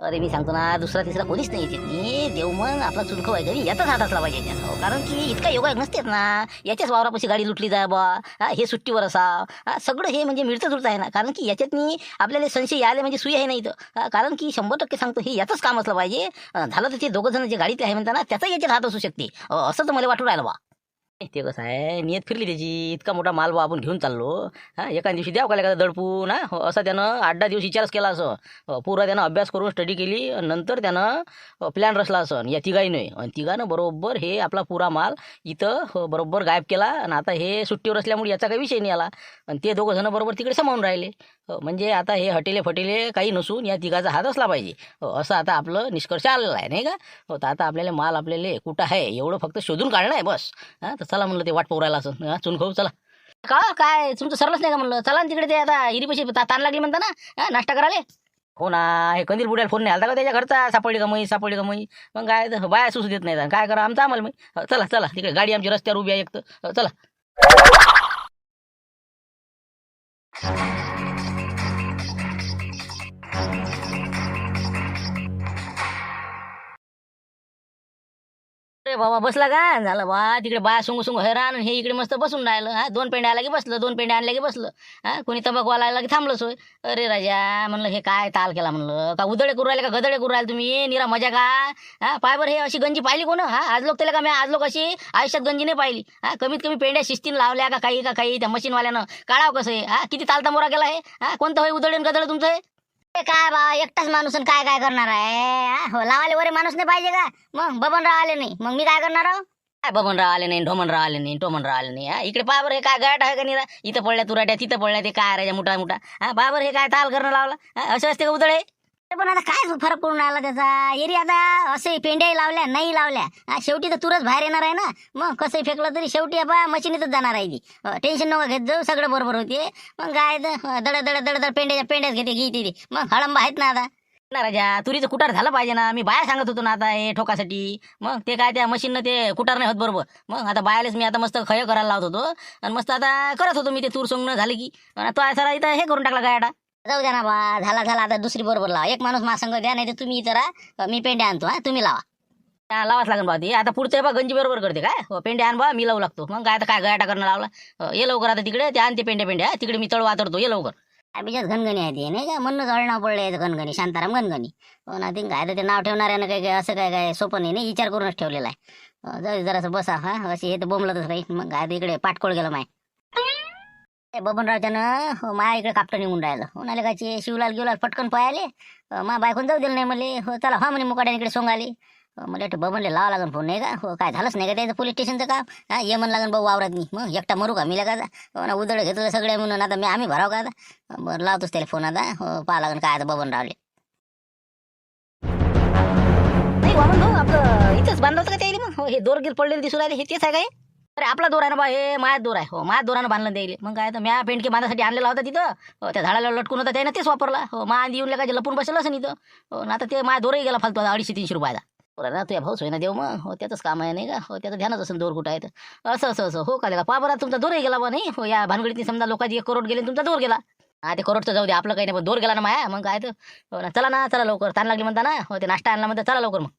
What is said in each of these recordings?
अरे मी सांगतो ना, दुसरा तिसरा कोणीच नाही येते. मी देव मन आपला चुलखं आहे घरी याचाच हात असला पाहिजे याच्यात. हो, कारण की इतका योगा नसतेच ना. याच्याच वावरापाशी गाडी लुटली जाय बा. हे सुट्टीवर असाव. सगळं हे म्हणजे मिळतं जुळतं आहे ना. कारण की याच्यातनी आपल्याला संशय आले म्हणजे सुई आहे नाही इथं. कारण की 100% सांगतो हे याचंच काम असलं पाहिजे. झालं तर ते दोघं जण जे गाडीत आहे म्हणता ना, त्याचा याच्यात हात असू शकते. असं तर मला वाटून राहिलं बा. ते कसं आहे, नियत फिरली त्याची. इतका मोठा माल बा आपण घेऊन चाललो. एका दिवशी द्याव का दडपून. असं त्यानं 8-10 दिवस विचारच केला असं. पुरा त्यानं अभ्यास करून स्टडी केली आणि नंतर त्यानं प्लॅन रचला असं या तिघाईनं. आणि तिघानं बरोबर हे आपला पुरा माल इथं बरोबर गायब केला. आणि आता हे सुट्टीवर असल्यामुळे याचा काही विषय नाही आला. आणि ते दोघं जण बरोबर तिकडे समावून राहिले. म्हणजे आता हे हटेले फटेले काही नसून या तिघाचा हात असला पाहिजे. असं आता आपलं निष्कर्ष आलेला आहे नाही का. तर आता आपल्याला माल आपल्याला कुठं आहे एवढं फक्त शोधून काढणं आहे बस. तर चला म्हणलं ते वाट पोरायला असं चुन खाऊ चला. का काय तुमचं सरलंच नाही का म्हणलं. चला ना तिकडे ते आता हिरीपाशी ताण लागली म्हणता ना. नाश्ता करायला. हो ना. हे कंदील बुड्याला फोन नाही आलता का त्याच्या घरचा. सापडली का मग सापडली का मग. मग काय बाया सुसू देत नाही काय करा आमचं आम्हाला मग. चला चला तिकडे गाडी आमची रस्त्यावर उभी आहे एक तर. चला. अरे बाबा बसला का झालं बा. तिकडे बाया सुंग सुंग हैराण. हे इकडे मस्त बसून राहिलं. 2 पेंड्या आला की बसलं. 2 पेंड्या आणल्या की बसलं. कोणी तंबाखूवाला आला की थांबलं सोय. अरे राजा म्हणलं हे काय ताल केला म्हणलं. का उदळे करू राहिले का गदळे करू राहिले तुम्ही. निरा मजा का. पाय बरं हे अशी गंजी पाहिली कोण. आज लोक त्याला का मी आज लोक अशी आयुष्यात गंजी नाही पाहिली. कमीत कमी पेंड्या शिस्तीन लावल्या का काही त्या मशीनवाल्यानं काढावं कसं आहे. किती तालता मोरा केला हे. कोणतं होय उदळे गदळे तुमचं हे. ते काय बा एकटाच माणूस आणि काय काय करणार आहे. हो लावाले वरे माणूस नाही पाहिजे का. मग बबनराव आले नाही मग मी काय करणार आहो. काय बबनराव आले नाही ढोमनराव आले नाही टोमनराव आले नाही. इकडे पाबर हे काय गाठ आहे का निरा. इथं पडल्या तुराट्या तिथं पडल्या ते काय राजा मोठा मोठा. पाबर हे काय ताल करणं लावला. असं असते का उदळे. पण आता काय फरक पडून राहिला त्याचा. एरी आता असे पेंड्याही लावल्या नाही लावल्या. शेवटी तर तुरच बाहेर येणार आहे ना. मग कसंही फेकलं तरी शेवटी बा मशीनीतच जाणार आहे ती. टेन्शन नका घेत जाऊ सगळं बरोबर होते. मग काय दड दड दड दड पेंड्याच घेते ती. मग हळंबा आहेत ना आता. ना राजा तुरीचं कुटार झालं पाहिजे ना. मी बाया सांगत होतो ना आता हे ठोकासाठी. मग ते काय त्या मशीननं ते कुटार नाही होत बरोबर. मग आता बायालेच मी आता मस्त खय करायला लावत होतो. आणि मस्त आता करत होतो मी ते तूर सोंगणं झालं की. तो सरा इथं हे करून टाकला गायडा. जाऊ द्या ना बा. झाला आता दुसरी बरोबर लावा. एक माणूस माझ्या संग द्या नाही तर तुम्ही इथं राहा. मी पेंड्या आणतो. तुम्ही लावा. लावाच लागेल बा ती. आता पुढचं बा गंजी बरोबर करते काय. पेंड्या आण बा मी लावू लागतो. मग काय आता काय गायटा करणं लावला. ये लवकर आता तिकडे ते आणते पेंड्या तिकडे मी तळ वातरतो. ये लवकर. अभिजात घनगणी आहे ते नाही का. म्हणूनच नाव पडलं घनगणी शांताराम घनगणी. हो ना ते काय ते नाव ठेवणाऱ्यानं काही असं काय सोपं नाही विचार करूनच ठेवलेला आहे. जाऊ जरासं बसा. अशी हे तर बोंबलतच राहील. मग काय इकडे पाठकोळ गेलं माय. बबनरावच्यानं माया इकडे कापटं निघून राहिलं. म्हणाले काय शिवलाल गिवलाल पटकन पळाले. मा बायकोन जाऊ दिलं नाही मला. हो चला म्हणे मुकाड्याने इकडे सोंगाली. मला वाटतं बबनले लावा लागन फोन नाही का. हो काय झालंच नाही का त्याचं पोलीस स्टेशनचं काम. ये म्हण लागन भाऊ वावरात नाही. मग एकटा मरू का मिला का. उदळ घेतलं सगळे म्हणून आता आम्ही भराव का आता. बरं लावतोच त्याला फोन आता. पाहा लागन काय आता बबनरावले. नाही वामन भाऊ आपलं इथंच बांधलं होतं का त्याला. मग हे दोर गिर पडलेले दिसून राहिले हे तेच आहे काय. अरे आपला दोर आहे ना बा. हे मायात दोर आहे. हो मायात दोरानं बांधलं द्यायला. मग काय तर म्या पेंडके बांधासाठी आणलेला होता तिथं. त्या झाडाला लटकून होता त्यानं तेच वापरला. हो मा येऊन काय लपून बसलं असं इथं. हो ना आता ते माया दोरही गेला फालतो 250-300 रुपयाचा. बरं ना तुझ्या भाऊच होय ना देव मग. हो त्याचंच काम आहे नाही का. हो त्याचं ध्यानच असेल दोर कुठं आहे तर. असं हो का पा बरं तुमचा दोरही गेला बा नाही. हो या भानगडीतनी समजा लोकांची 1 करोड गेले तुमचा दोर गेला. ते करोडचं जाऊ दे आपलं काही नाही पण दोर गेला ना माया. मग काय तर हो ना चला लवकर ताण लागली म्हणता ना. हो ते नाश्ता आणला म्हणता चला लवकर मग.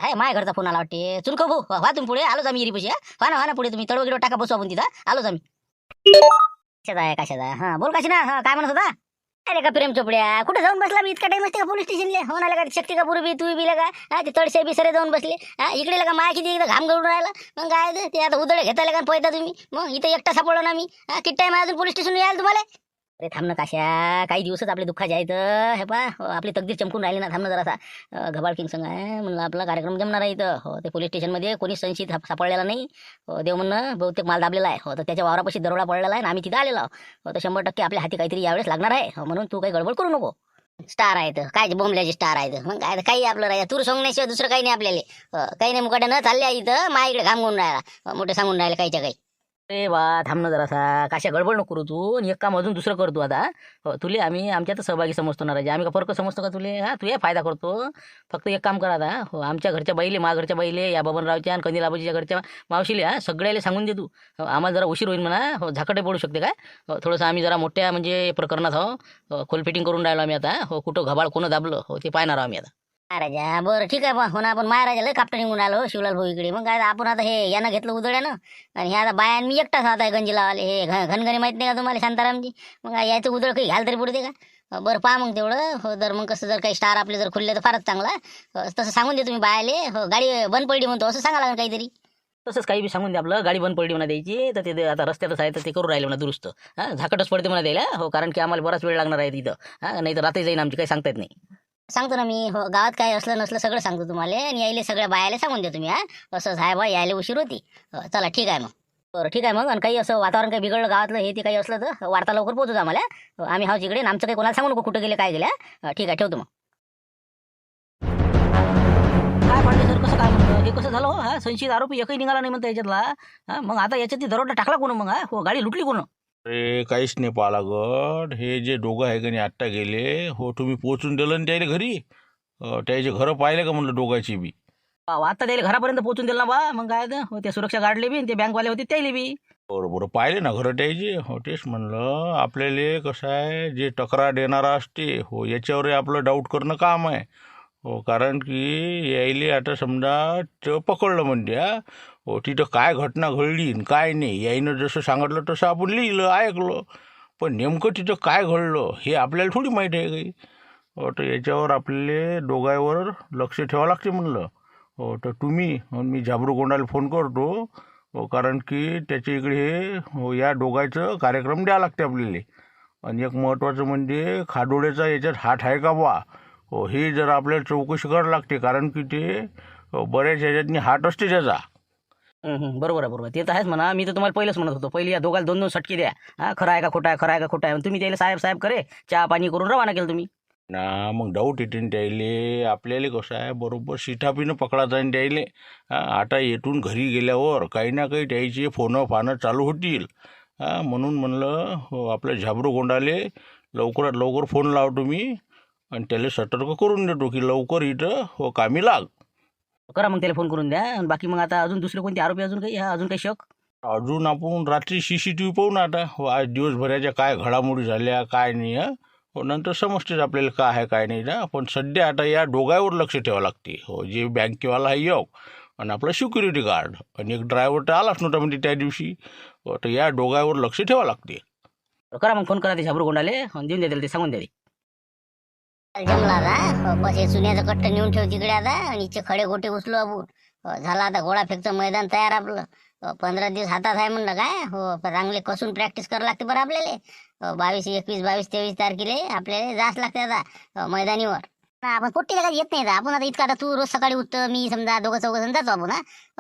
आहे माझ्या घरचा फोन आला वाटते. चुलको भाऊ व्हा तुम्ही पुढे आलोच आम्ही इरीपाशी. व्हा ना पुढे तुम्ही तडवगिडो टाका बसू आपण तिथं आलोच आम्ही. कशाचा बोल कशी ना. काय म्हणत होता. अरे का प्रेम चोपड्या कुठे जाऊन बसला मी इतका टाइम असते का पोलीस स्टेशनला. हो ना का शक्ती का पूर्वी तू बी लगा ते तळशे बिसरे जाऊन बसले. इकडे लगा माया किती एकदा घाम गळून राहिला. मग काय ते आता उदळे घेता का पैदा तुम्ही. मग इथं एकटा सापडलो ना मी. किती टाइम अजून पोलीस स्टेशन यायला तुम्हाला. अरे थांब ना काशा काही दिवसच आपले दुःखाचे आहेत. हे पा आपली तकदीर चमकून राहिली ना. थांब ना जरासा घबाळ किंग संघ आहे म्हणलं आपला कार्यक्रम जमणार आहे इथं. हो ते पोलीस स्टेशनमध्ये कोणी संशयित सापडलेला नाही. हो देव म्हणणं बहुतेक माल दाबलेला आहे. हो तर त्याच्या वावरापाशी दरोडा पडलेला आहे ना आम्ही तिथं आलेलो आहोत. हो तर 100% आपल्या हाती काहीतरी यावेळेस लागणार आहे. म्हणून तू काही गडबड करू नको. स्टार आहेत काय बोंबल्याचे स्टार आहेत. मग काय काही आपलं राहिलं तूर सोंगण्याशिवाय दुसरं काही नाही आपल्याला. काही नाही मुकाट्या न चालल्या इथं मा इकडे घाम घेऊन राहिला. मोठे सांगून राहिले काहीच्या काही. अरे वा थांब ना जरासा काशा गडबड नको करू तू आणि एक काम अजून दुसरं करतो आता. हो तुले आम्ही आमच्यात सहभागी समजतो ना राजा, आम्ही का फरक समजतो का तुले? हा तू फायदा करतो. फक्त एक काम करा आता, हो आमच्या घरच्या बाईले, मा घरच्या बाईले, या बबनरावच्या आणि कंदील आबाजीच्या घरच्या मावशीले, हा सगळ्याला सांगून दे तू. हो, आम्हाला जरा उशीर होईल म्हणा, हो झाकटे पडू शकते काय. हो थोडंसं आम्ही जरा मोठ्या म्हणजे प्रकरणात खोल फिटिंग करून राहिलो आम्ही आता. हो कुठं घबाळ कोणं दाबलं हो ते पाहणार आहोत आम्ही आता. महाराजा बरं ठीक आहे बा, हो ना आपण महाराजा लय कापटा निघून आलो शिवलाल भाऊ इकडे. मग काय आपण आता हे यानं घेतलं उदळ्यानं, आणि हे आता बायान मी एकटाच आता गंजी लावाले. हे घनघणी माहित नाही का तुम्हाला शांतारामजी? मग काय याचं उदळ काही घाल तरी पुढे का? बरं पहा मग तेवढं. हो जर मग कसं जर काही स्टार आपले जर खुलले तर फारच चांगला. तसं सांगून दे तुम्ही बायाले. हो गाडी बंद पडली म्हणतो असं सांगा लागेल काहीतरी. तसंच काही बी सांगून द्या आपलं, गाडी बंद पडली म्हणा द्यायची. तर ते आता रस्त्यातच आहे तर ते करू राहिले म्हणा दुरुस्त. हा झाकटच पडते म्हणा द्यायला. हो कारण की आम्हाला बराच वेळ लागणार आहे तिथं. हा नाही तर रात्री जाईन आमची, काही सांगता येत नाही. सांगतो ना मी. हो गावात काय असलं नसलं सगळं सांगतो तुम्हाला, आणि यायले सगळ्या बायाला सांगून द्या तुम्ही. हा असं आहे बा, यायला उशीर होती. चला ठीक आहे मग. बरं ठीक आहे मग. आणि काही असं वातावरण काही बिघडलं गावातलं हे ते काही असलं तर वार्ता लवकर पोहोचू आम्हाला. आम्ही हाव इकडे, आमचं काही कोणाला सांगू नको कुठं गेले काय गेल्या. ठीक आहे ठेवतो मग. काय पांडे सर कसं काय म्हणतं हे कसं झालं हो? हा संशयित आरोपी एकही निघाला नाही म्हणता याच्यातला. हा मग आता याच्यात दरोडा टाकला कोण मग? हा हो गाडी लुटली कोण? अरे काहीच नाही पाहा लागत. हे जे दोघं आहे का नाही आत्ता गेले, हो तुम्ही पोचून दिलं ना त्याला घरी. त्याचे घरं पाहिले का म्हणलं दोघांची बी? आता त्याला घरापर्यंत पोहोचून दिलं ना बा. मग काय तर हो, ते सुरक्षा गार्डले बी आणि ते बँकवाले होते त्याले बी. बरोबर पाहिले ना घरं त्याचे. हो तेच म्हणलं आपल्याला कसं आहे, जे तक्रार देणारा असते हो याच्यावर आपलं डाऊट करणं काम आहे. हो कारण की यायले आता समजा ते पकडलं म्हणते, हा हो तिथं काय घटना घडली न काय नाही याईनं जसं सांगितलं तसं आपण लिहिलं ऐकलं. पण नेमकं तिथं काय घडलं हे आपल्याला थोडी माहीत आहे काही. हो तर याच्यावर आपल्याला दोघांवर लक्ष ठेवावं लागते म्हणलं. हो तर तुम्ही मी झाबरूगोंडाला फोन करतो. हो कारण की त्याच्या इकडे हे हो या दोघांचं कार्यक्रम द्यावं लागते आपल्याला. आणि एक महत्त्वाचं म्हणजे खाडोळ्याचा याच्यात हात आहे का बा. हो हे जरा आपल्याला चौकशी करावं लागते, कारण की ते बऱ्याच ह्याच्यातनी हात असते त्याचा. बरोबर आहे बरोबर. ते तर आहेच म्हणा. मी तर तुम्हाला पहिलेच म्हणत होतो, पहिले या दोघाला दोन दोन सटके द्या. हा खरं आहे का खोटा आहे, खरं आहे का खोटा आहे. तुम्ही त्याला साहेब साहेब करे चहा पाणी करून रवाना केलं तुम्ही. ना मग डाऊट येते न त्याले. आपल्याला कसं आहे बरोबर शिठापीनं पकडायचं आहे त्याले. आता येथून घरी गेल्यावर काही ना काही त्याचे फोनं फानं चालू होतील. म्हणून म्हणलं हो आपल्या झाबरूगोंडाले लवकरात लवकर फोन लावतो मी, आणि त्याला सतर्क करून देतो की लवकर इथं हो कामी लाग. करा मग त्याला फोन करून द्या. आणि बाकी मग आता अजून दुसरे कोणते आरोपी अजून काही, हा अजून काही शक? अजून आपण रात्री CCTV पाहू ना आता. हो आज दिवसभराच्या काय घडामोडी झाल्या काय नाही. हो नंतर समजतेच आपल्याला काय आहे काय नाही ना. पण सध्या आता या दोघांवर लक्ष ठेवावं लागते. हो जे बँकेवाला आहे एक, आणि आपला सिक्युरिटी गार्ड, आणि एक ड्रायव्हर तर आलाच नव्हता म्हणजे त्या दिवशी. हो तर या दोघांवर लक्ष ठेवावं लागते. करा मग फोन करा ते झाबरूगोंडाले आणि देऊन द्या त्याला, ते सांगून द्या ते. जमला आता. बस हे चुन्याचं कट्ट नेऊन ठेव तिकडे आता, आणि इथे खडे गोटे उचलू आपण. झाला आता घोडा फेकचं मैदान तयार आपलं. 15 दिवस हातात आहे म्हणलं काय. हो चांगले कसून प्रॅक्टिस करावं लागते बरं आपल्याला. 22, 21, 22, 23 तारखेला आपल्याला जास्त लागते आता मैदानीवर. आपण पोट्टीला काही येत नाही. आपण आता इतका आता तू रोज सकाळी उठतं, मी समजा दोघं चौघं जण जातो आपण.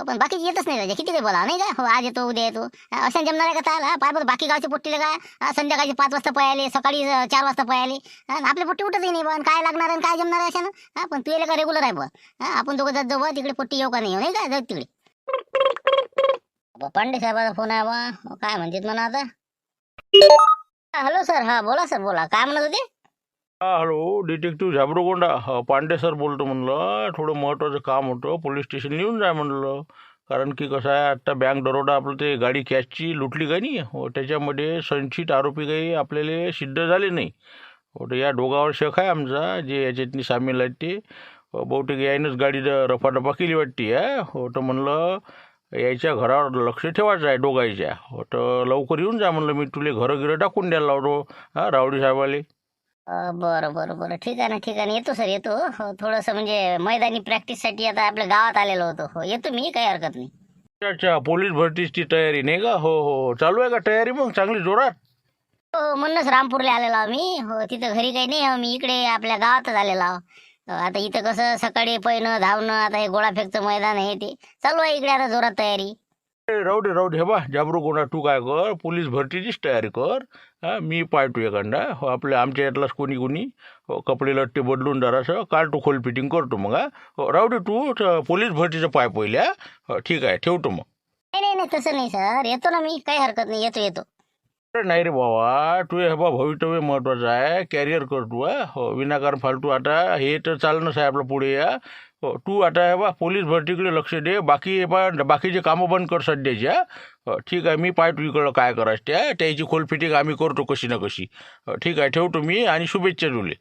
पण बाकीची येतच नाही राजा. किती काही बोला नाही का. हो आज येतो उद्या येतो अशा जमणार आहे का चाल. पाय बरं बाकी गावचे पोट्टीला काय संध्याकाळी 5 वाजता पळाले, सकाळी 4 वाजता पळाले. आपले पोट्टी उठतही नाही पण काय लागणार आहे काय जमणार आहे अशानं. पण तू येले का रेग्युलर आहे पण. आपण दोघं जात जाऊ तिकडे पोट्टी येऊ का नाही नाही का जाऊ तिकडे. पांडे साहेबाचा फोन आहे बा. काय म्हणतात म्हणा आता. Hello sir. हा बोला सर बोला. काय म्हणत होते? हॅलो डिटेक्टिव्ह झाबरूगोंडा. पांडे सर बोलतो म्हणलं. थोडं महत्त्वाचं काम होतं, पोलीस स्टेशन येऊन जाय म्हणलं. कारण की कसं आहे आत्ता बँक दरोडा आपलं ते गाडी कॅशची लुटली का नाही. हो त्याच्यामध्ये संचित आरोपी काही आपल्याला सिद्ध झाले नाही. हो तर या दोघांवर शक आहे आमचा, जे याच्यातनी सामील आहेत ते. बहुतेक यायनंच गाडी रफादफा केली वाटते. हो तर म्हणलं यायच्या घरावर लक्ष ठेवायचं आहे दोघांच्या. हो तर लवकर येऊन जा म्हणलं. मी तुले घरं गिरं टाकून द्यायला लावतो रावडी साहेबाले. बरं बरं बरं ठीक आहे ना ठीक आहे ना. येतो सर येतो. हो थोडंसं म्हणजे मैदानी प्रॅक्टिससाठी आता आपल्या गावात आलेलो होतो. हो येतो मी, काही हरकत नाही. अच्छा पोलीस भरतीची तयारी नाही का. हो हो चालू आहे का तयारी मग चांगली जोरात? हो म्हणूनच रामपूरला आलेलो आहो मी. हो तिथं घरी काही नाही. हो मी इकडे आपल्या गावातच आलेलो आहो. आता इथं कसं सकाळी पळणं धावणं, आता हे गोळाफेकचं मैदान आहे ते चालू आहे इकडे आता जोरात तयारी. राहू दे हे बा झाबरूगोंडा. तू काय कर पोलीस भरतीचीच तयारी कर. मी पाहतो एखादा. हो आपल्या आमच्या यातलाच कोणी हो कपडे लट्टे बदलून जरासं काढतो, खोल फिटिंग करतो मग. हो राहू दे तू पोलीस भरतीचं पाय पहिल्या. हो ठीक आहे ठेवतो मग. नाही नाही तसं नाही सर, येतो ना मी, काही हरकत नाही, येतो. अरे नाही रे बाबा, तू हे बा भवितव्य महत्वाचं आहे, कॅरियर कर तू. हो, विनाकारण फालतू आता हे तर चालणंच आहे आपलं पुढे. हो, तू आता हे बा पोलीस भरतीकडे लक्ष दे, बाकी हे बा बाकीचे कामं बंद कर सध्याची. हो, ठीक आहे, मी पाय तू इकडं काय करायचं त्याची खोलफिटिंग आम्ही करतो कशी ना कशी. हो, ठीक आहे, ठेवतो मी आणि शुभेच्छा तुले.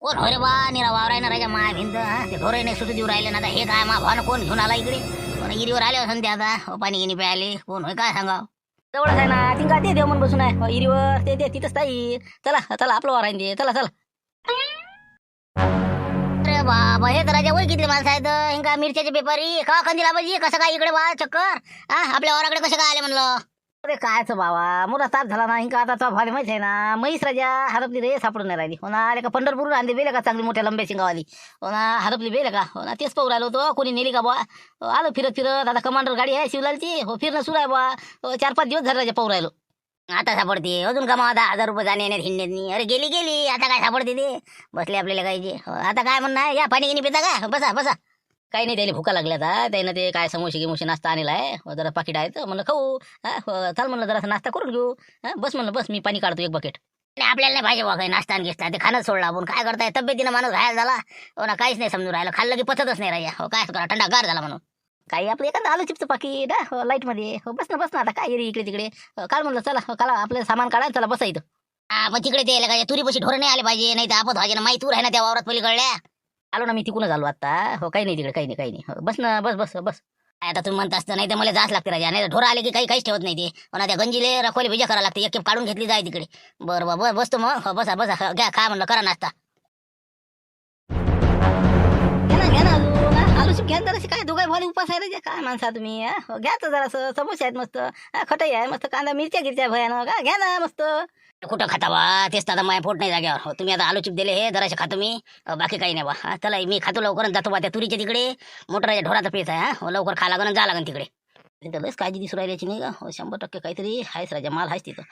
कोण हो रे बा, निरा वावराय ना राजा माय भिंत, ते ढोरे नाही सुटू देऊ राहिले ना. आता हे काय मा भावानं कोण घेऊन आला इकडे, कोण इरीवर आले असं ते आता. पाणी गिनी प्यायले कोण होय काय सांगा. जवळच आहे ना, तिंका ते देव म्हणून बसून आहे इरीवर, ते तिथंच ताई. चला चला आपलं वारायन दे, चला चला. अरे बाबा, हे तर राजा वय किती माणसं आहेत, हिंका मिरच्याचे बेपारी का कंदील आबाजी, कसं काय इकडे बा चक्कर, आपल्या वाराकडे कसं काय आले म्हणलं. अरे कायच बाबा, मोठा ताप झाला ना हिंका. आता भाले माहिती आहे ना, म्हैस राजा हरपली रे, सापडून नाही राहिली. हो ना, आले का पंढरपूर आणली बेले का चांगली मोठ्या लंब्या शिंगावाली. हो ना, हरपली बेले का. हो ना, तेच पाहू राहिलो होतो, कोणी नेली का बा. आलो फिरत फिरत, आता कमांडर गाडी आहे शिवलालची. हो, फिरणं सुरू आहे बा. 4-5 दिवस झाले राजा पाहू राहिलो. आता सापडते अजून कमा 10,000 रुपये जाणे येण्यात हिंडण्यात. अरे गेली आता काय सापडते ते, बसले आपल्याला काय. आता काय म्हणणं आहे, या पाणी गिनी पिता का, बसा. काही नाही, त्याला भुका लागल्या आता. त्यानं ते काय समोसे गिमोसे नाश्ता आणला आहे. जरा पाकिट आहे तर म्हणलं खाऊ. चाल म्हणलं जरा नाश्ता करून घेऊ. बस म्हणलं, बस मी पाणी काढतो एक बकेट. नाही आपल्याला नाही पाहिजे बा काही नाश्ता आणि घेता, ते खाणं सोडलं आपण. काय करताय, तब्येतीनं माणूस घायल झाला. हो ना, काहीच नाही समजून राहिलं, खाल्लं की पचतच नाही राजा. हो, काय करा, थंडा गार झाला म्हणून. काही आपलं एखादं आलू चिपचं पाकिट लाईट मध्ये. बस ना आता काय रे इकडे तिकडे. काढ म्हणलं, चला काढा आपलं सामान काढा, चला बसा इथं. मग तिकडे ते काय तुरीपाशी ढोरं नाही आले पाहिजे, नाही तर आपत व्हायचे ना. माहिती तूर आहे ना त्या वावरात पलीकडल्या. आलो ना मी तिकूनच आलो आता. हो, काही नाही तिकडे, काही नाही. बस ना, बस. आता तुम्ही म्हणता असतं, नाही तर मला जास लागते राजा. नाही तर ढोरं आले की काहीच ठेवत नाही ते. पण त्या गंजीले रखवाले भिजा करावं लागते, एक काढून घेतली जाय तिकडे. बरं बाबा, बसतो मग. बसा घ्या, खा म्हणलं, करा नाश्ता. घ्या ना अजून आलू चिप घ्या जराशी. काय दोघाय भाले उपास आहे रे, काय माणसा तुम्ही. घ्या तर जरासं, समोसे आहेत मस्त, खटाई आहे मस्त, कांदा मिरच्या गिरच्या भयानं का, घ्या ना मस्त. कुठं खाता बा, तेच तर आता माझ्या पोट नाही जाग्यावर. हो, तुम्ही आता आलू चिप दिले हे जराशे खातो मी, बाकी काही नाही बा. चला मी खातो, लवकरच जातो बा त्या तुरीच्या तिकडे. मोठा ढोराचा पेच आहे. हो, लवकर खा लागन, जा लागन तिकडे. तिथं लस काळजी दिसू राहिल्याची नाही का. 100% काहीतरी आहेच राजा, माल आहेच तिथं.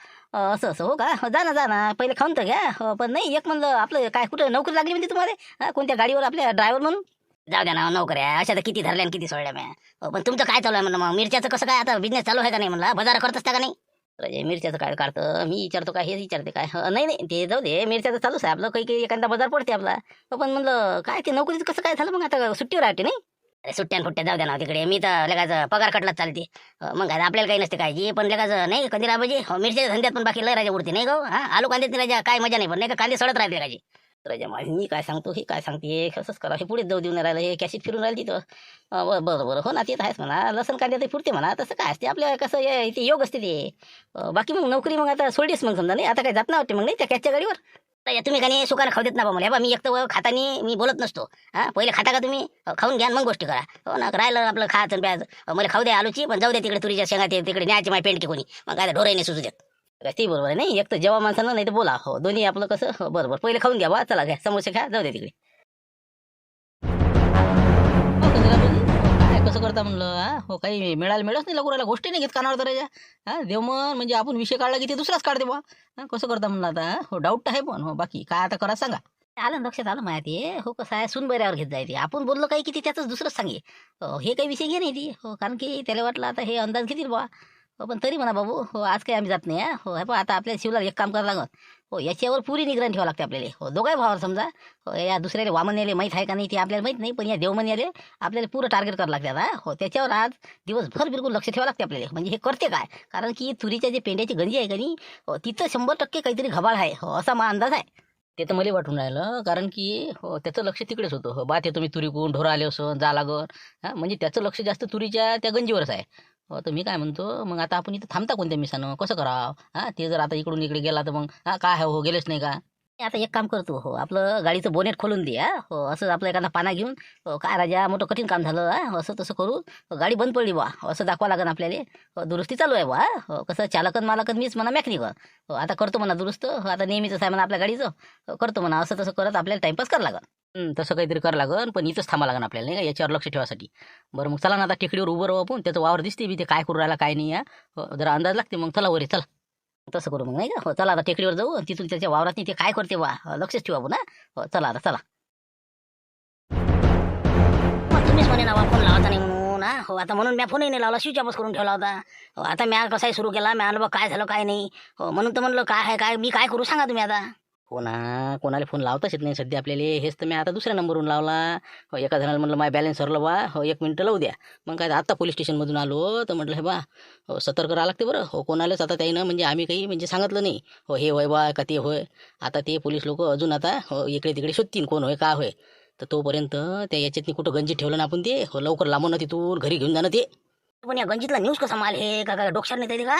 असं हो का. जा ना पहिले खाऊन तर घ्या. पण नाही, एक म्हणलं आपलं काय कुठं नोकरी लागली म्हणते तुम्हाला, कोणत्या गाडीवर आपल्या ड्रायव्हर म्हणून. जाऊ द्या ना नोकऱ्या, अशा तर किती धरल्या आणि किती सोडल्या म्या. पण तुमचं काय चालू आहे म्हणलं, मग मिरच्याचं कसं काय, आता बिझनेस चालू आहे का नाही म्हणलं, बाजार करत असता का नाही. राजा मिरच्याचं काय काढतं, मी विचारतो काय, हे विचारते काय. नाही ते जाऊ दे, मिरच्याचं चालूच आहे आपलं, काही एखादा बाजार पडते आपला. पण म्हणलं काय ते नोकरीचं कसं काय झालं मग, आता सुट्टीवर राहते नाही. अरे सुट्ट्या जाऊ द्या ना तिकडे, मी तर लगाच पगार कटलाच चालते. मग काय आपल्याला काही नसते काळजी, पण लगाच नाही कधी राहायचे. मिरच्या धंद्यात पण बाकी लय राजा उडते नाही गो. आलू कांद्यात राजा काय मजा नाही, पण नाही का कांदे सडत राहते राजे. राजा मी काय सांगतो, हे काय सांगते, कसंच करा, हे पुढे जाऊ देऊन राहिलं, हे कॅशीत फिरून राहिली तिथं. बरं हो ना, ते आहेच म्हणा, लसण कांद्या ते पुरते म्हणा, तसं काय असते आपल्या, कसं इथे योग असते ते. बाकी मग नोकरी मग आता सोडलीस मग समजा, नाही आता काय जात ना वाटते मग नाही त्या कॅशच्या गाडीवर. तुम्ही का नाही सुकानं खाऊ देत ना बा मला. मी एक तर खातानी मी बोलत नसतो. पहिले खाता का तुम्ही, खाऊन घ्या मग गोष्टी करा. हो ना, राहिलं आपलं खायचं प्याज, मला खाऊ द्या आलूची, पण जाऊ द्या तिकडे तुरीच्या शेंगा तिकडे न्यायची माय पेंट की कोणी, मग काय ढोराईने सुचू देत. ती बरोबर आहे नाही, एक तर जेव्हा माणसानं नाही तर बोला. हो, दोन्ही आपलं कसं. हो, बरोबर, पहिले खाऊन घ्या बा, चला घ्या समोसे खा, जाऊ दे तिकडे. काय कसं करता म्हणलं. हो, काही मिळायला मिळत नाही लवकर, गोष्टी नाही घेत कानावर तर राजा. देव म्हणजे आपण विषय काढला की ते दुसराच काढते बा. कसं करता म्हणलं आता. हो, डाऊट आहे पण. हो, बाकी काय आता करा सांगा. आलं लक्षात आलं माहिती आहे. हो, कसं आहे, सून बऱ्यावर घेत जायते, आपण बोललो काही की ते त्याच दुसरंच सांगे. हे काही विषय घे नाही ती. हो, कारण की त्याला वाटलं आता हे अंदाज घेतील बा. हो, पण तरी म्हणा बाबू, हो आज काही आम्ही जात नाही. हो, हे पण आता आपल्या शिवला एक काम करावं लागत. हो, याच्यावर पुरी निगराण ठेवावं लागते आपल्याला. हो, दोघाही भावावर समजा. हो, या दुसऱ्याला वामन याले माहीत आहे का नाही ते आपल्याला माहीत नाही, पण या देवमन याले आपल्याला पुरं टार्गेट करावं लागते आता. हो, त्याच्यावर आज दिवसभर बिलकुल लक्ष ठेवावं लागते आपल्याला. म्हणजे हे करते काय, कारण की तुरीच्या जे पेंड्याची गंजी आहे का नाही, तिथं 100% काहीतरी घबाळ आहे. हो, असा माझा अंदाज आहे. ते तर मला वाटून राहिलं, कारण की हो त्याचं लक्ष तिकडेच होतं. हो, बा ते तुम्ही तुरी कोण ढोरं आले असं जा लागत. म्हणजे त्याचं लक्ष जास्त तुरीच्या त्या गंजीवरच आहे. हो, तर मी काय म्हणतो, मग आता आपण इथं थांबता कोणत्या मिसानं, कसं करावं. ते जर आता इकडून इकडे गेला तर मग काय हो गेलेच नाही का. आता एक काम करतो, हो आपलं गाडीचं बोनेट खोलून दे. हो, असं आपलं एखादा पाना घेऊन, हो काय राजा मोठं कठीण काम झालं. असं तसं करू, गाडी बंद पडली बा असं दाखवा लागेल आपल्याला. हो, दुरुस्ती चालू आहे बा. हो, कसं चालकन मालकन मीच म्हणा मॅकॅनिक. हो, आता करतो म्हणा दुरुस्त. हो, आता नेहमीच आहे म्हणा आपल्या गाडीचं. करतो म्हणा, असं तसं करत आपल्याला टाइमपास करावं लागेल. तसं काहीतरी करावं लागेल, पण इथंच थांबा लागेल आपल्याला नाही का, याच्यावर लक्ष ठेवासाठी. बरं मग चला ना, आता टेकडीवर उभं राहू आपण, त्याचं वावर दिसते मी ते काय करू राहिला काय नाही. हो, जरा अंदाज लागते मग, चला वरी चला. तसं करू मग नाही का. हो, चला आता टेकडीवर जाऊ, तिथून त्याच्या वावरात नाही ते काय करते बा लक्षच ठेवा ना. हो, चला आता चला. तुम्हीच म्हणे ना फोन लावता नाही म्हणून, ना हो. आता म्हणून मी फोनही नाही लावला, स्विच ऑफच करून ठेवला होता. हो आता मी कसाही सुरू केला, मी बा काय झालं काय नाही. हो म्हणून तर म्हणलं काय आहे काय मी काय करू सांगा तुम्ही आता. हो ना, कोणाला फोन लावताच येत नाही सध्या आपल्याला. हेच तर मी आता दुसऱ्या नंबरवरून लावला. हो एका जणाला म्हटलं माझ्या बॅलन्स हरलं बा, हो 1 मिनिटं लावू द्या. मग काय आता पोलीस स्टेशनमधून आलो तर म्हटलं हे बा हो सतर्क राहा लागते बरं. हो कोणालाच आता त्यानं म्हणजे आम्ही काही म्हणजे सांगितलं नाही. हो हे होय बा का ते होय. आता ते पोलीस लोक अजून आता हो इकडे तिकडे शोधतील कोण होय का होय. तर तोपर्यंत त्या याच्यातनी कुठं गंजीत ठेवलं ना आपण ते हो लवकर लांबून ना तिथून घरी घेऊन जाणं ते. पण या गंजीतला न्यूज कसा माल हे का डोक्षार नाही ते का.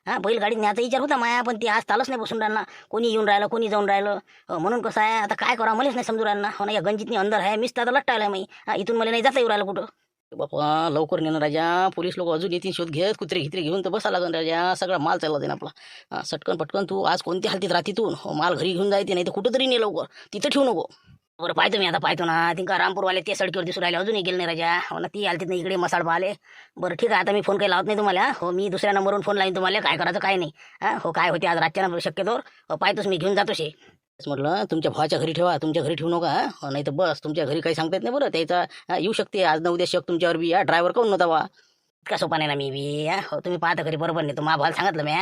हा बैलगाडी न्यायचा विचार होता माया, पण ते आज तालच नाही बसून राहिला. कोणी येऊन राहिलं कोणी जाऊन राहिलं. म्हणून कसं आहे आता काय करा मलाच नाही समजून राहिलं ना. हो ना या गंजीतनी अंदर आहे, मीच तर आता लट्टायला मी. इथून मला नाही जाता येऊ राहिलं कुठं. बापा लवकर नेणं राजा, पोलीस लोक अजून येतील शोध घेत. कुत्रे घित्रे घेऊन तर बसा लागन राजा, सगळा माल चालला जाईन आपला. सटकन पटकन तू आज कोणत्या हालतीत राहतीतून हो माल घरी घेऊन जायचे, नाही तर कुठं तरी ने लवकर, तिथं ठेवू नको. बरं पाहतो मी आता पाहतो ना. तिंका रामपूरवाले ते सडकीवर दिसून राहिले, अजूनही गेले नाही राजा. हो ना ती आलतीत ना इकडे मसाड पाहिले. बरं ठीक आहे, आता मी फोन काही लावत नाही तुम्हाला. हो मी दुसऱ्या नंबरवरून फोन लाईन तुम्हाला, काय करायचं काय नाही. हो काय होते आज रातच्या शक्यतोवर पाहतोच मी, घेऊन जातोशे. म्हटलं तुमच्या भावाच्या घरी ठेवा, तुमच्या घरी ठेवू नका. हो नाही तर बस तुमच्या घरी काही सांगता येत नाही बरं. त्याचा येऊ शकते आज ना उद्या शक तुमच्यावर बी. ड्रायव्हर काऊन नव्हता बा. इतका सोपा नाही ना मी बी. हो तुम्ही पाहता घरी बरोबर नाही. मा भावाला सांगितलं मी.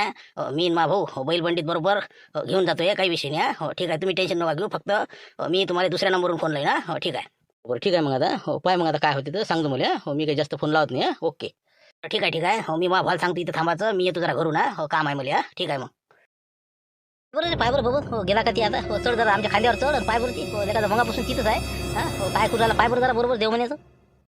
मी मा भाऊ हो बैल बंडीत बरोबर घेऊन जातोय, काही विषय नाही. हो ठीक आहे, तुम्ही टेन्शन नका घेऊ. फक्त मी तुम्हाला दुसऱ्या नंबरवरून फोन लाईन. हो ठीक आहे. बरं ठीक आहे मग आता हो पाय मग आता काय होते तर सांगतो मला. हो मी काही जास्त फोन लावत नाही. ओके ठीक आहे ठीक आहे. हो मी मा भावाला सांगतो इथं थांबायचं, मी येतो जरा घरून. हो काम आहे मला. ठीक आहे मग. बरोबर पाय बरं बरोबर. हो गेला का ती आता. हो चढ जरा आमच्या खांद्यावर चढ आणि पाय बरं ती हो एखादा मगापासून तिथंच आहे. हो काय करू राहिला पाय बरं जरा बरोबर देव म्हणायचं.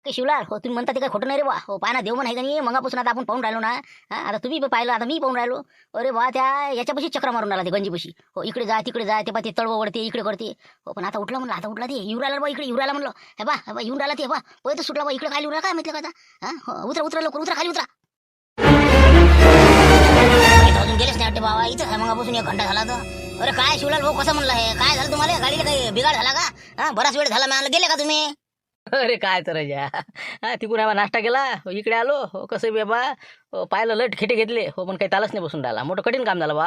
काही शिवलाल हो तुम्ही म्हणता ते काय खोटं नाही रे बा. हो पाहा ना देव म्हण आहे का नाही, मगापासून आता आपण पाहून राहिलो ना. आता तुम्ही पाहिलं, आता मी पाहून राहिलो. अरे बा त्या याच्यापाशी चक्र मारून राहिला ते गंजीपाशी. हो इकडे जा तिकडे जा, ते पा ते तळवं वळते इकडे करते. हो पण आता उठला म्हणलं, आता उठला ते येऊ राहिला बा इकडे येऊ राहिला म्हणलं. हे बा येऊन राहिला ते बा पळत सुटला बा इकडे. काय येऊ राहिला काय म्हटलं का आता. उतरा उतरा लवकर उतरा खाली उतरा. अजून गेलेच नाही वाटते बाबा, इथं आहे मगापासून 1 घंटा झाला तर. अरे काय शिवलाल भाऊ कसं म्हणलं हे काय झालं तुम्हाला, गाडीला काही बिघाड झाला का. बराच वेळ झाला मला, गेले का तुम्ही. अरे काय तर तिकून आम्हाला नाश्ता केला इकडे आलो. हो कसं बाबा पाहिलं लट खेटे घेतले. हो पण काही तालच नाही बसून राहिला, मोठं कठीण काम झालं बा.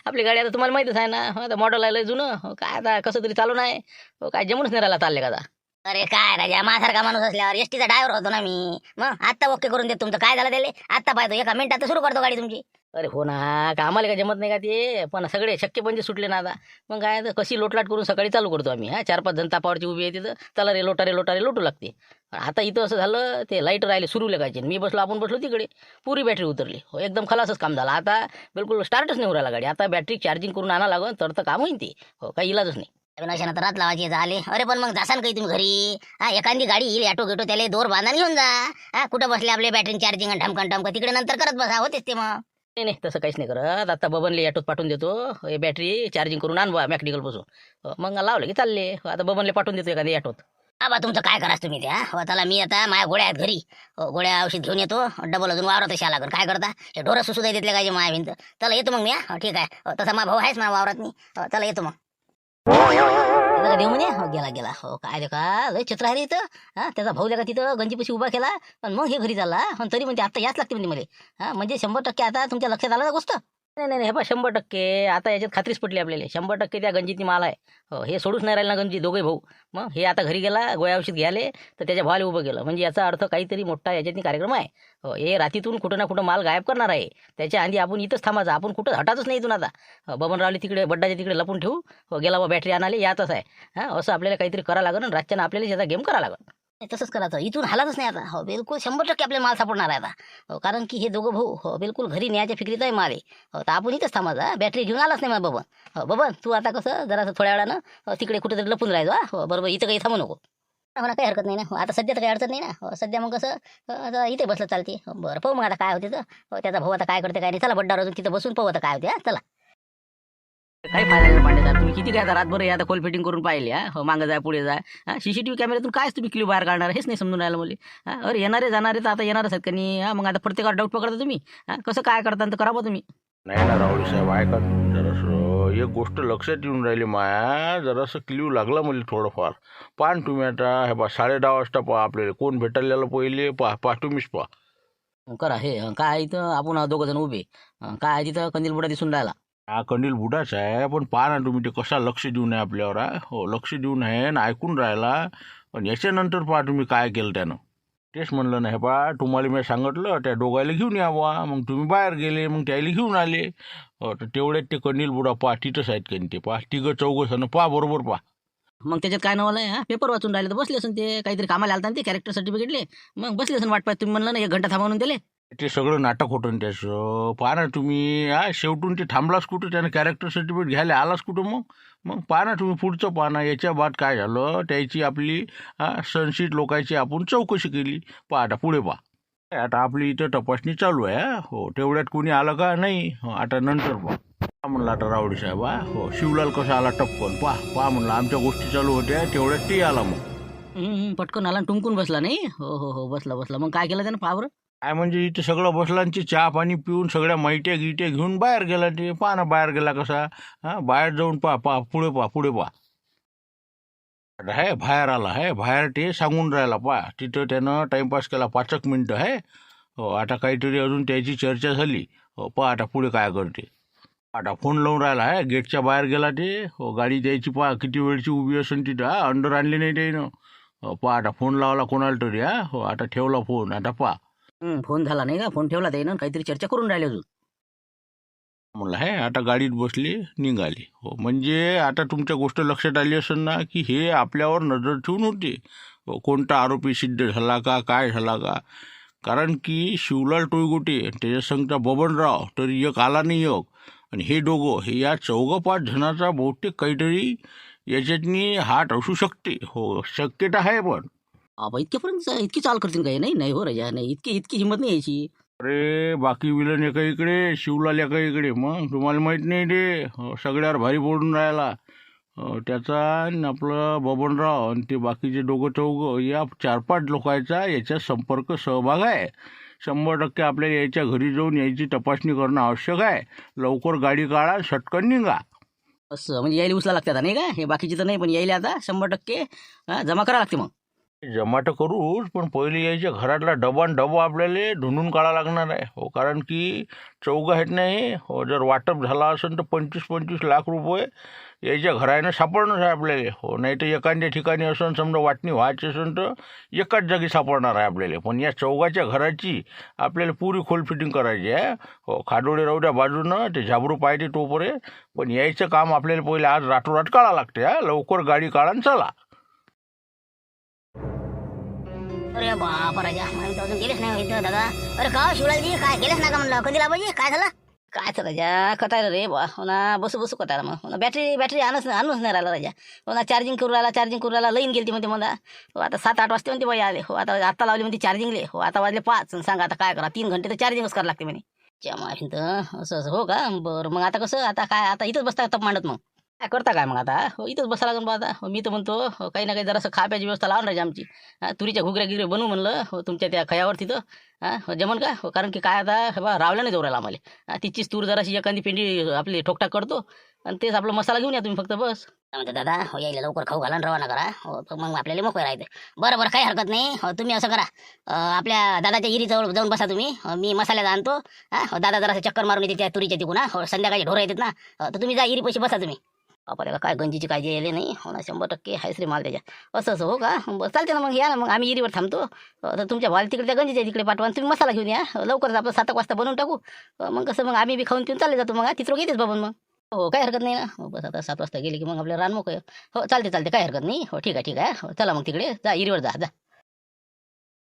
आपली गाडी आता तुम्हाला माहितीच आहे ना. आता मॉडेल आहे लय जुनं. हो काय आता कसं तरी चालू नाही. हो काय जमूनच नाही राहिला चालले का. अरे काय राजा माझ्यासारखा माणूस असल्यावर एसटीचा ड्रायव्हर होतो ना मी. मग आता ओके करून देतो तुमचं काय झालं त्याले. आता पाहतो 1 मिनिटात सुरू करतो गाडी तुमची. अरे हो ना का आम्हाला काय जमत नाही का ते, पण सगळे शक्य म्हणजे सुटले ना आता. मग काय तर कशी लोटलाट करून सकाळी चालू करतो आम्ही. 4-5 जण तापावरची उभी आहे तिथं, चला रे लोटारे लोटू लागते. आता इथं असं झालं ते लाईट राहिले सुरू लागायचे, मी बसलो आपण बसलो तिकडे, पुरी बॅटरी उतरली. हो एकदम खलासच काम झालं. आता बिलकुल स्टार्टच नाही उरायला गाडी. आता बॅटरी चार्जिंग करून आणा लागून तर काम होईल ते. हो काही इलाजच नाही. नशाना तर रात लावायची झाले. अरे पण मग जासान काही तुम्ही घरी. एखादी गाडी येईल ॲटो घेतो त्याला दोर बांधा घेऊन जा. कुठं बसले आपले बॅटरी चार्जिंग ढमकन ढमकन तिकडे नंतर करत बसा होतेच ते. मग नाही नाही तसं काहीच नाही करत. आता बबनले ॲटोत पाठवून देतो, हे बॅटरी चार्जिंग करून आणवा मेकॅनिकल पासून. मग लावलं की चालले. आता बबनले पाठवून देतो एखादी ॲटोत. बा तुमचं काय करास तुम्ही त्या. हो त्याला मी आता माझ्या गोळ्या आहेत घरी. गोळ्या औषध घेऊन येतो. डबल अजून वावरात तशा लागून काय करता. हे ढोरं सुद्धा देतले काय माया भिंत. त्याला येतो मग मी. ठीक आहे तसा माझा भाऊ आहेच माझ्या वावरात मी. त्याला येतो मग. देऊ म्हणे. हो गेला गेला. हो काय दे का लय चित्र आहे रे इथं. त्याचा भाऊ का तिथं गंजीपाशी उभा केला पण मग हे घरी झाला. पण तरी म्हणते आता याच लागते म्हणजे मला. म्हणजे 100% आता तुमच्या लक्षात आलं गोष्ट. नाही नाही हे बा 100% आता याच्यात खात्रीच पटली आपल्याला. 100% त्या गंजीतनी माल आहे. हो हे सोडूच नाही राहिला ना गंजी दोघे भाऊ. मग हे आता घरी गेला गोळ्या औषध घ्यायले तर त्याच्या भावाला उभं केलं, म्हणजे याचा अर्थ काहीतरी मोठा याच्यातनी कार्यक्रम आहे. हो हे रात्रीतून कुठं ना कुठं माल गायब करणार आहे. त्याच्या आधी आपण इथंच थांबायचं, आपण कुठं हटातच नाही इथून आता. बबनरावली तिकडे बड्डाच्या तिकडे लपून ठेवू. हो गेला बा बॅटरी आणाले यातच आहे. असं आपल्याला काहीतरी करावं लागेल आणि रातच्यानं आपल्याला याचा गेम करावं लागेल. तसंच करायचं, इथून हालातच नाही आता. हो बिलकुल 100% आपल्याला माल सापडणार आहे आता. हो कारण की हे दोघं भाऊ हो बिलकुल घरी न्यायच्या फिक्रीत आहे माल आहे. हो तर आपण इथंच थांबायचं. बॅटरी घेऊन आलाच नाही मला बबन. हो बबन तू आता कसं जरासं थोड्या वेळानं तिकडे कुठेतरी लपून राहायचं. हो बरोबर इथं काही थांबू नको. हो ना काही हरकत नाही ना. आता सध्या तर काही अडचण नाही ना. हो सध्या मग कसं आता इथे बसलं चालते. बरं पाहू मग आता काय होते तर. त्याचा भाऊ आता काय करते काय नाही. चला बड्डावर अजून तिथं बसून पाहू आता काय होते. चला काही फायदा नाही पांडे साहेब. तुम्ही किती काय आता रातभर आता खोल फिटिंग करून पाहिले. हो मागं जाय पुढे जाय. सीसीटीव्ही कॅमेऱ्यातून कायच तुम्ही क्लिप बाहेर काढणार हेच नाही समजून राहिलं मला. अरे येणारे जाणारे तर आता येणारच आहेत का नाही. मग आता प्रत्येकावर डाऊट पकडता तुम्ही. कसं काय करता तर करावं तुम्ही. नाही ना राहुल साहेब ऐका जरासं एक गोष्ट लक्षात येऊन राहिली माया. जरासं क्ल्यू लागला मला थोडंफार. पान तुम्ही आता हे पहा 10:30 वाजता पहा आपल्याला कोण भेटायला पहिले पहा तुम्हीच पहा. करा हे काय इथं आपण दोघं जण उभे. काय तिथं कंदील बुडा दिसून राहिला. हा कंदील बुडाच आहे पण पहा ना तुम्ही ते कसा लक्ष देऊन आहे आपल्यावर. हो लक्ष देऊन आहे ना ऐकून राहिला. पण याच्यानंतर पहा तुम्ही काय केलं त्यानं. तेच म्हणलं नाही बा, तुम्हाला मी सांगितलं त्या दोघायला घेऊन यावा, मग तुम्ही बाहेर गेले, मग त्याला घेऊन आले. तर तेवढ्यात ते कनील बुडा पा तिथंच आहेत का ते पा तिघं चौघं सण पा बरोबर पा. मग त्याच्यात काय नाव आहे? पेपर वाचून राहिले तर बसले असून ते काहीतरी कामाला आलता ना ते कॅरेक्टर सर्टिफिकेटले. मग बसले असून वाट पाहत तुम्ही म्हणलं ना 1 घंटा थांबा म्हणून दिले. ते सगळं नाटक होतं ना त्याचं. पहा ना तुम्ही, शेवटून ते थांबलाच कुठं, त्यानं कॅरेक्टर सर्टिफिकेट घ्यायला आलाच कुठं मग. मग पहा ना तुम्ही पुढचं पहा ना, याच्या बाद काय झालं त्याची आपली सनशीट लोकांची आपण चौकशी केली. पहा आता पुढे पहा. आता आपली इथं तपासणी चालू आहे. हो, तेवढ्यात कोणी आलं का नाही. आता नंतर पहा. म्हणलं आता रावडी साहेब, हो शिवलाल कसा आला टपकन पहा म्हणलं, आमच्या गोष्टी चालू होत्या तेवढ्यात ते आला. मग पटकन आला आणि टुमकून बसला नाही. हो हो हो, बसला. मग काय केलं त्यानं पहा बरं. काय म्हणजे इथे सगळं बसलांची चहा पाणी पिऊन सगळ्या माहित्या गिट्या घेऊन बाहेर गेला. ते पहा ना बाहेर गेला कसा. बाहेर जाऊन पहा पुढे पहा. बाहेर आला बाहेर ते सांगून राहिला पहा. तिथं त्यानं टाइमपास केला 5 मिनिटं हो, आता काहीतरी अजून त्याची चर्चा झाली. हो, पहा आता पुढे काय करते. आता फोन लावून राहिला गेटच्या बाहेर गेला ते. हो, गाडी द्यायची पहा किती वेळची उभी असेल तिथं. अंडर आणली नाही त्यानं. पहा आता फोन लावला कोणाला तरी. हो, आता ठेवला फोन. आता पहा फोन झाला नाही का? फोन ठेवला त्यानं, काहीतरी चर्चा करून राहिले अजून. म्हणलं आता गाडीत बसली निघाली. हो, म्हणजे आता तुमच्या गोष्ट लक्षात आली असेल ना की हे आपल्यावर नजर ठेवून होते. कोणता आरोपी सिद्ध झाला का, काय झाला का. कारण की शिवलाल टोयगोटे त्याच्या संगता बबनराव तरी एक आला नाही एक. आणि हे दोघं हे या 4-5 जणांचा बहुतेक काहीतरी याच्यातनी हात असू शकते. हो, शक्यता आहे. पण बाबा इतक्यापर्यंत इतकी चाल करतील काय? नाही हो राजा, नाही इतकी हिंमत नाही यायची. अरे बाकी विलन एका इकडे, शिवलाल एका इकडे. मग तुम्हाला माहित नाही ते. सगळ्यावर भारी पडून राहिला. त्याचा आणि आपलं बबनराव आणि ते बाकीचे दोघं चौघं या 4-5 लोकांचा याच्यात संपर्क सहभाग आहे. 100% आपल्याला याच्या घरी जाऊन याची तपासणी करणं आवश्यक आहे. लवकर गाडी काढा, सटकन निघा. असं म्हणजे यायला उचला लागतात नाही का? हे बाकीचे तर नाही, पण यायला आता 100% जमा करावं लागते. मग जमा तर करूच, पण पहिले यायच्या घरातला डबा आपल्याला ढूंढून काढा लागणार आहे. हो, कारण की चौघं आहेत नाही. हो, जर वाटप झाला असेल तर 25-25 लाख रुपये याच्या घरानं सापडणार आहे आपल्याला. हो, नाही तर एखाद्या ठिकाणी असेल समजा वाटणी व्हायची असेल तर एकाच जागी सापडणार आहे आपल्याला. पण या चौघाच्या घराची आपल्याला पुरी खोल फिटिंग करायची आहे. हो, खाडोळे राहू बाजूनं, ते झाबरू पाहिजे तोपर्यंत. पण यायचं काम आपल्याला पहिले आज रातोरात काढा लागते. लवकर गाडी काढा आणि चला. अरे बाप राजा, आम्ही तर अजून गेलेच नाही इथं दादा. अरे का शिवलालजी, काय गेलेच ना का म्हणलं? कधी लाभाजी काय झालं? काय तर राजा कटायला रे बा. हो ना, बसू कटायला. मग हो ना, बॅटरी आणूच नाही राहिला राजा. हो ना, चार्जिंग करू राहिला लाईन गेली म्हणते मला. हो, आता 7-8 वाजते म्हणते बाई आले. हो, आता लावली म्हणते चार्जिंगले. हो, आता वाजले 5. सांगा आता काय करा, 3 घंटे तर चार्जिंगच करावं लागते म्हणे. माहिती तर असं हो का? बरं, मग आता कसं, आता काय, आता इथंच बसता तप मांडत. मग काय करता काय मग आता? हो, इथंच बसा लागून बा आता. हो, मी तर म्हणतो हो, काही ना काही जरासं खाप्याची व्यवस्था लावून राहायची आमची. तुरीच्या घुगऱ्या बनवू म्हणलं. हो, तुमच्या त्या खयावर तिथं हो, जमन का? हो, कारण की काय आता हे बा रावल्या नाही जोरायला आम्हाला. तिचीच तूर जराशी एखादी पेंडी आपली ठोकटाक करतो आणि तेच आपला मसाला घेऊन या तुम्ही फक्त बस. म्हणते दादा, हो यायला लवकर खाऊ घाला रवाना करा. हो, तर मग आपल्याला मोकळे राहते. बरं काही हरकत नाही. हो, तुम्ही असं करा, आपल्या दादाच्या इरीजवळ जाऊन बसा तुम्ही. मी मसाल्याला आणतो. हो, दादा जरासं चक्कर मारून येते त्या तुरीच्या तिकून. हो, संध्याकाळी ढोरं येतात ना. तर तुम्ही जा इरी पैसे बसा तुम्ही. आपल्याला काय गंजीची काळजी यायला नाही. हो ना, 100% हायस रे माल त्याच्या. असं हो का? बरं चालते ना. मग या ना, मग आम्ही इरीवर थांबतो. तर तुमच्या भाल तिकडे त्या गंजीच्या तिकडे पाठवा. तुम्ही मसाला घेऊन या लवकरच. आपलं 7 वाजता बनवून टाकू. मग कसं मग आम्ही बी खाऊन पिऊन चालले जातो. मग तिथं घेतेच बाबा. मग हो, काही हरकत नाही ना. हो, बस आता 7 वाजता गेले की मग आपल्या रान मोकळं. हो, चालते काही हरकत नाही. हो, ठीक आहे. हो, चला मग तिकडे जा, इरीवर जा.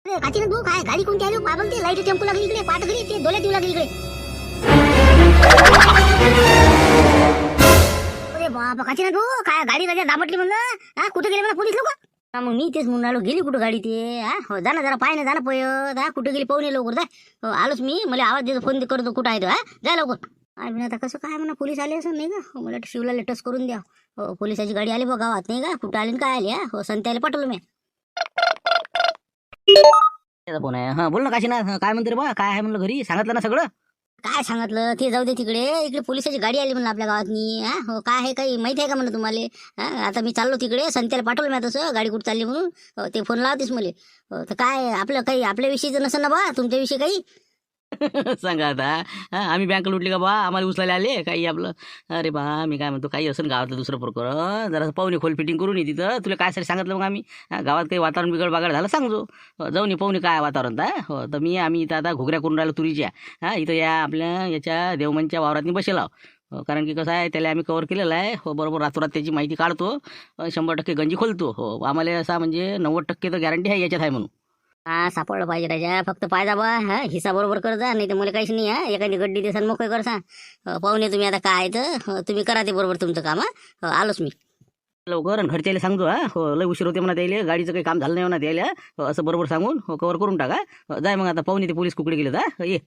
भाऊ काय गाडी कोणती आली बाबा? ते लाईट टेम्पो लागली इकडे, पाठ घरी ते डोले देऊ लागली इकडे. बाबा काशीनाथ भाऊ, काय गाडी राजा दामटली म्हणलं. कुठे गेले मला पोलीस लोक? मग मी तेच म्हणून आलो, गेली कुठं गाडी ते? हो, जा ना जरा पाय ना, जा ना पय कुठे गेली पाहुणे लवकर जा. हो, आलोच मी. मला आवाज देतो, फोन करतो कुठं आहे तो. जा लवकर. आता कसं काय म्हणा, पोलीस आले असं नाही का? मला शिवला लेटस करून द्या. हो, पोलिसाची गाडी आली बघ गावात नाही का? कुठं आली काय आली? हो, संत्याला पाठवलं मी. फोन आहे. हां, बोल ना काशीनाथ. काय म्हणते रे बा? काय आहे म्हणलं घरी? सांगितलं ना सगळं? काय सांगितलं ते जाऊ दे तिकडे. इकडे पोलिसाची गाडी आली म्हणलं आपल्या गावातनी. हो, काय आहे काही माहिती आहे का म्हणलं तुम्हाला? आता मी चाललो तिकडे. संत्याला पाठवलं मी तसं गाडी कुठं चालली म्हणून. हो, ते फोन लावतेस मला. तर काय आपलं काही आपल्याविषयीचं नसेल ना बा, तुमच्याविषयी काही? सांगा आता. आम्ही बँक लुटली का बा, आम्हाला उचलायला आले काही आपलं. अरे बा मी काय म्हणतो, काही असं गावातलं दुसरं प्रकरण जरा पाहुणे खोल फिटिंग करून ये तिथं. तुला काय साठी सांगितलं मग आम्ही, गावात काही वातावरण बिघड बागड झालं सांगतो. जाऊन ये पाहुणे काय वातावरण तर. हो तर आम्ही इथं आता घुगऱ्या करून राहिलो तुरीच्या. इथं या आपल्या याच्या देवमनच्या वावरातनी बसेला. कारण की कसं आहे, त्याला आम्ही कव्हर केलेलं आहे. हो बरोबर रातोरात त्याची माहिती काढतो. 100% गंजी खोलतो. हो आम्हाला असा म्हणजे 90% तर गॅरंटी आहे याच्यात आहे म्हणून. हा सापडलं पाहिजे राजा, फक्त पाहिजा बा. हा हिस्सा बरोबर कर जा, नाही तर मला काहीच नाही. हा एखादी गड्डी देसान मोकळे कर सा. पाहुणे तुम्ही आता काय तर तुम्ही करा ते बरोबर तुमचं काम. हा आलोच मी लवकर. आणि घरच्याला सांगतो. हो लय उशीर होते म्हणा त्याला, गाडीचं काही काम झालं नाही म्हणा त्याला. असं बरोबर सांगून कव्हर करून टाका. जाय मग आता, पाहुणे ते पोलीस कुकडे गेले तर ये.